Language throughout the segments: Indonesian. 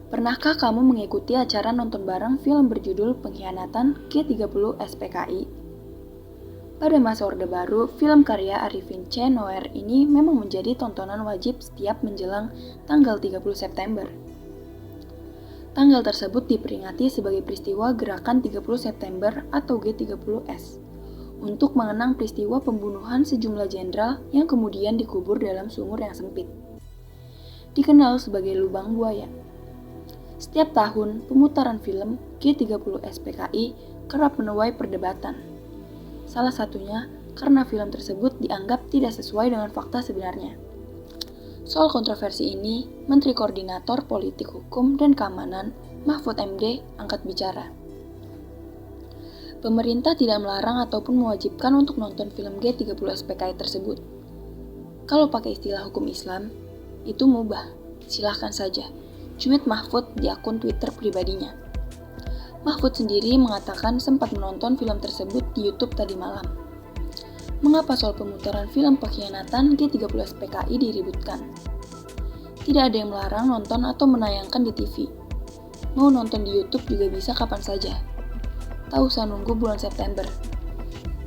Pernahkah kamu mengikuti acara nonton bareng film berjudul Pengkhianatan G30 SPKI? Pada masa Orde Baru, film karya Arifin C. Noer ini memang menjadi tontonan wajib setiap menjelang tanggal 30 September. Tanggal tersebut diperingati sebagai peristiwa Gerakan 30 September atau G30S untuk mengenang peristiwa pembunuhan sejumlah jenderal yang kemudian dikubur dalam sumur yang sempit, dikenal sebagai lubang buaya. Setiap tahun, pemutaran film G30 SPKI kerap menuai perdebatan. Salah satunya karena film tersebut dianggap tidak sesuai dengan fakta sebenarnya. Soal kontroversi ini, Menteri Koordinator Politik Hukum dan Keamanan Mahfud MD angkat bicara. Pemerintah tidak melarang ataupun mewajibkan untuk nonton film G30 SPKI tersebut. Kalau pakai istilah hukum Islam, itu mubah, silahkan saja. Cuit Mahfud di akun Twitter pribadinya. Mahfud sendiri mengatakan sempat menonton film tersebut di YouTube tadi malam. Mengapa soal pemutaran film Pengkhianatan G30 SPKI diributkan? Tidak ada yang melarang nonton atau menayangkan di TV. Mau nonton di YouTube juga bisa kapan saja. Tak usah nunggu bulan September.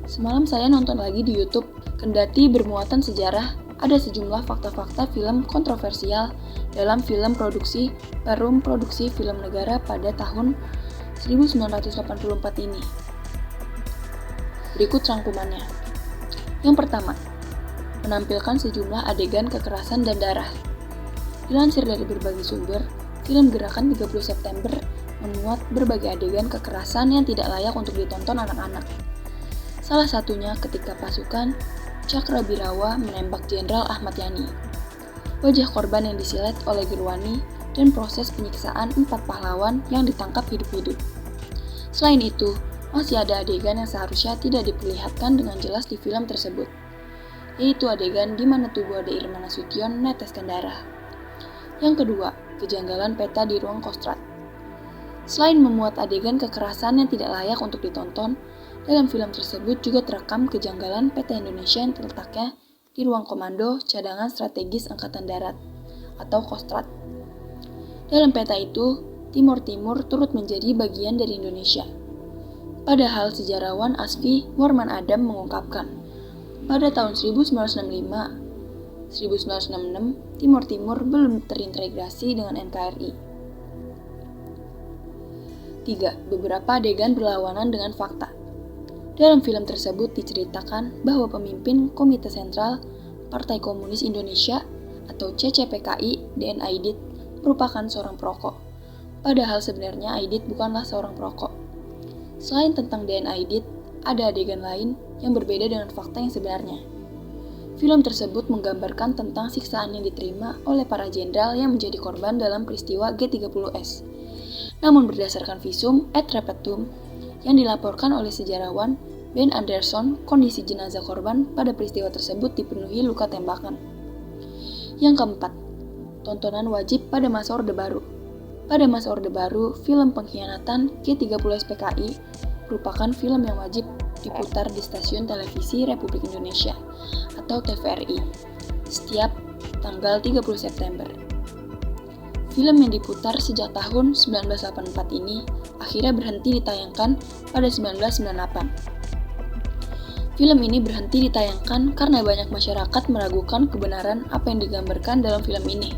Semalam saya nonton lagi di YouTube, kendati bermuatan sejarah, ada sejumlah fakta-fakta film kontroversial dalam film produksi Perum Produksi Film Negara pada tahun 1984 ini. Berikut rangkumannya. Yang pertama, menampilkan sejumlah adegan kekerasan dan darah. Dilansir dari berbagai sumber, film Gerakan 30 September memuat berbagai adegan kekerasan yang tidak layak untuk ditonton anak-anak. Salah satunya ketika pasukan Cakrabirawa menembak Jenderal Ahmad Yani, wajah korban yang disilet oleh Gerwani, dan proses penyiksaan 4 pahlawan yang ditangkap hidup-hidup. Selain itu, masih ada adegan yang seharusnya tidak diperlihatkan dengan jelas di film tersebut, yaitu adegan di mana tubuh Ade Irma Nasution meneteskan darah. Yang kedua, kejanggalan peta di ruang Kostrad. Selain memuat adegan kekerasan yang tidak layak untuk ditonton, dalam film tersebut juga terekam kejanggalan peta Indonesia yang terletaknya di ruang Komando Cadangan Strategis Angkatan Darat atau Kostrad. Dalam peta itu, Timur Timur turut menjadi bagian dari Indonesia. Padahal sejarawan Asfi Warman Adam mengungkapkan, pada tahun 1965-1966, Timur Timur belum terintegrasi dengan NKRI. 3. Beberapa adegan berlawanan dengan fakta. Dalam film tersebut diceritakan bahwa pemimpin Komite Sentral Partai Komunis Indonesia atau CCPKI, DN Aidit, merupakan seorang perokok. Padahal sebenarnya Aidit bukanlah seorang perokok. Selain tentang DN Aidit, ada adegan lain yang berbeda dengan fakta yang sebenarnya. Film tersebut menggambarkan tentang siksaan yang diterima oleh para jenderal yang menjadi korban dalam peristiwa G30S. Namun berdasarkan visum et repertum yang dilaporkan oleh sejarawan Ben Anderson, kondisi jenazah korban pada peristiwa tersebut dipenuhi luka tembakan. Yang keempat, tontonan wajib pada masa Orde Baru. Pada masa Orde Baru, film Pengkhianatan G30 SPKI merupakan film yang wajib diputar di stasiun televisi Republik Indonesia atau TVRI setiap tanggal 30 September. Film yang diputar sejak tahun 1984 ini akhirnya berhenti ditayangkan pada 1998. Film ini berhenti ditayangkan karena banyak masyarakat meragukan kebenaran apa yang digambarkan dalam film ini.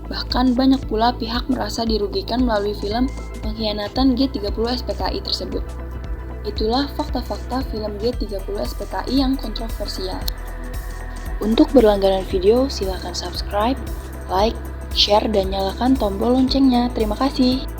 Bahkan banyak pula pihak merasa dirugikan melalui film Pengkhianatan G30 SPKI tersebut. Itulah fakta-fakta film G30 SPKI yang kontroversial. Untuk berlangganan video, silakan subscribe, like, share, dan nyalakan tombol loncengnya. Terima kasih.